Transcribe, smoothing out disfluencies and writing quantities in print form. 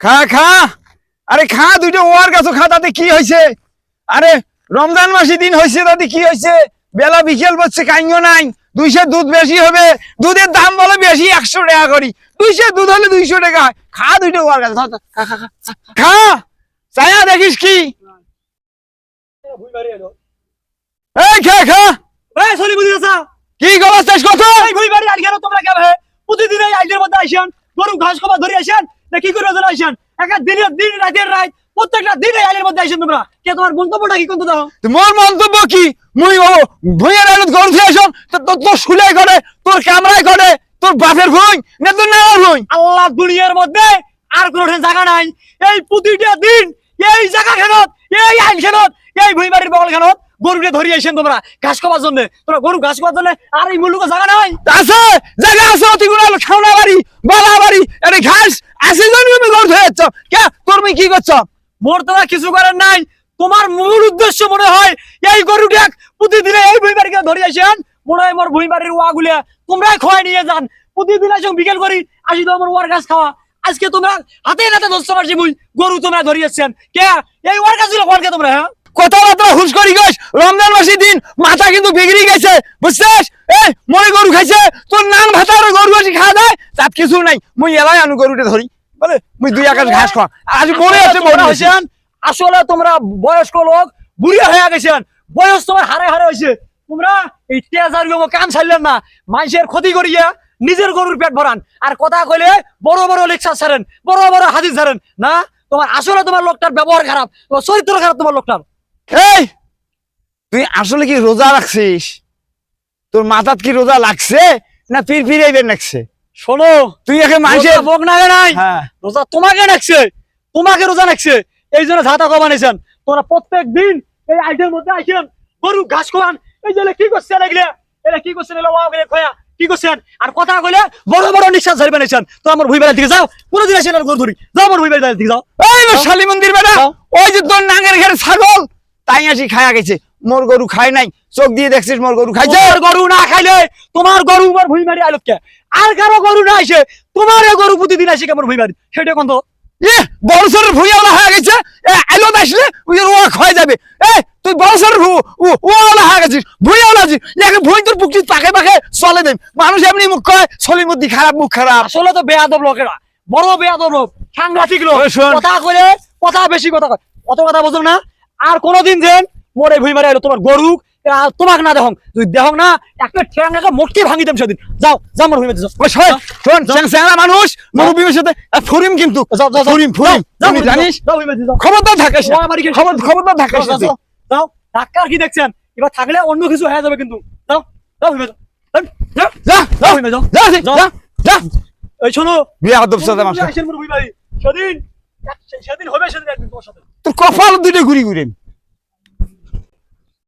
খা খা, আরে খা, দুইটা ওয়ার গাছ খা, তাতে কি হয়েছে? আরে রমজান মাসে দিন হয়েছে, তাতে কি হয়েছে? বেলা বিকেল বলছে কাইও নাই, 200 দুধ বেশি হবে, দুধের দাম বলে বেশি 100 টাকা করি, 200 দুধ হলে 200 টাকা। খা দুইটা ওয়ার গাছ, খা খা খা খা, চায়া দেখিস কি? এই খা খা, এই সরি বুঝি না কি খবর শেষ কথা? এই ভুই বাড়ি আর কেন তোমরা কে ভাই প্রতিদিন এই আইলের মধ্যে আইছেন গরু ঘাস খাবার ধরে আইছেন না কি করে ধরে আইছেন? একটা দিনের দিন রাতের রাত প্রত্যেকটা দিন এই আইলের মধ্যে আইছেন তোমরা কে তোমার মন্তব্যটা কি কোনটা দাও? মোর মন্তব্য কি? মুই ও ভুঁইয়ের আলত গরু খেয়েছন, তোর শুলে করে, তোর ক্যামেরায় করে, তোর বাপের ভুঁই না তোর নানার ভুঁই? আল্লাহ দুনিয়ার মধ্যে আর কোনো জায়গা নাই। এই প্রতিটা দিন এই জায়গা খেনত, এই আইল খেনত, এই ভুই বাড়ির বগল খেনত গরুকে ধরে আইছেন তোমরা ঘাস খাবার জন্য। তোমরা গরু ঘাস খাবার জন্য আর এই মুলুকে জায়গা নাই? আছে জায়গা আছে, অতি গুণ খাওনা বাড়ি, বালা বাড়ি, আরে ঘাস আছে জন্য তুমি গরু ধরেছ। কে তোর মুই কি করছ? মোর তোমরা কিছু করার নাই। তোমার মূল উদ্দেশ্য মনে হয় এই গরুটা প্রতিদিন এই ভুই বাড়িকে ধরে আসেন, মনে হয় মোর ভুই বাড়ির ওয়াগুলা তোমরাই খোয়াই নিয়ে যান। প্রতিদিন আসো বিকেল করি আসি তো আমার ওয়ার গাছ খাওয়া। আজকে তোমরা হাতে নাতে দোস্ত পারছি মুই গরু তোমরা ধরিয়েছেন কে? এই ওয়ার গাছ গুলো কে তোমরা? হ্যাঁ কথাবার্তা হুশ করি গেছ, রমজান মাসের দিন মাথা কিন্তু বিগড়ি গেছে, বুঝছিস? এই মরে গরু খাইছে, তোর নান ভাতা আর গরু আসি খাওয়া দেয়, তাত কিছু নাই। মুই এলাই আনু গরুটা ধরি, বলে মুই 2 আকাশ ঘাস খাওয়া আজ মরে আছে বড় হয়েছেন। আসলে তোমরা বয়স্ক লোক বুড়িয়া হয়ে গেছেন, বয়স তোমার হারে হারে হয়েছে। তোমরা এই তেজার কাম ছাড়লেন না, মানুষের ক্ষতি করিয়া নিজের গরুর পেট ভরান আর কথা কইলে বড় বড় লেকচার ছাড়েন, বড় বড় হাদিস ছাড়েন না। তোমার আসলে তোমার লোকটার ব্যবহার খারাপ, তোমার চরিত্র খারাপ তোমার লোকটার। এই তুই আসলে কি রোজা রাখছিস? তোর মাথাত কি রোজা লাগছে না ফির ফিরাইবেন লাগছে? শোনো, তুই একে মানুষের ভোগ নাগে নাই, হ্যাঁ রোজা তোমাকে নাকছে, তোমাকে রোজা নাকছে। এই জন্য ঝাঁটা কমা নিয়েছেন। তোমরা প্রত্যেক দিন এই আইটের মধ্যে আইছেন গরু ঘাস খাওয়ান। এই যে কি করছেন এগুলা, এরা কি করছেন? এগুলা ওয়াগুলা খোয়া কি করছেন? আর কথা কইলে বড় বড় নিঃশ্বাস ধরবে নিছেন। তো আমার ভুই বেড়ার দিকে যাও, কোনদিন আসেন আর গরু ধরি যাও, আমার ভুই বেড়ার দিকে যাও। এই শালি মন্দির বেটা, ওই যে তোর নাঙ্গের ঘরে ছাগল তাই আসি খায়া গেছে, মোর গরু খায় নাই। চোখ দিয়ে দেখছিস মোর গরু খাইছে? তোমার গরু না খাইলে তোমার গরু আমার ভুই মারি আইলো কে? আর কারো গরু না আইছে, তোমার এই গরু প্রতিদিন আসে কেমন ভুই মারি সেটা কোন? এ বড়সরের ভুইয়াওয়ালা হয়ে গেছে, এ আইলো আসলে ওই ও খায় যাবে। এ তুই বড়সরের ওয়ালা হয়ে গেছিস, ভুইয়াওয়ালা আছিস, একে ভুই তোর পুকুর পাকে পাকে চলে দেন। মানুষ এমনি মুখ কয় ছলির মধ্যে খারাপ, মুখ খারাপ। আসলে তো বেয়াদব লোকেরা, বড় বেয়াদব লোক, সাংঘাতিক লোক। ওই শোন। কথা কইলে কথা বেশি কথা কয়, অত কথা বুঝো না। আর কোনদিন যেন মোরে ভুই মারি আইলো তোমার গরু আর তোমাকে না দেখং, তুই দেখং না একটা ঠ্যাঙ্গাকে মোটকে ভাঙি দেম সেদিন। যাও যাও আমার ভুই মারি যাও। ওই শোন চ্যাংরা মানুষ মুরব্বীর সাথে ফুরিম কিন্তু যাও যাও ফুরিম ফুরিম, তুমি জানিস? যাও ভুই মারি যাও। খবরদার থাকিস না, খবরদার থাকিস না। যাও যাও, ডাক্তার কি দেখছেন? এবার থাকলে অন্য কিছু হয়ে যাবে কিন্তু। যাও যাও ভুই মারি যাও, যাও যা যাও ভুই মারি যাও। যা যা যা। এই শোনো, বিয়া আদব সাদা মানুষ, আসেন মোর ভুই মারি সেদিন, সেদিন হবে সেদিন একদিন তোমার সাথে। তোর কপাল দুটো ঘুরি ঘুরি।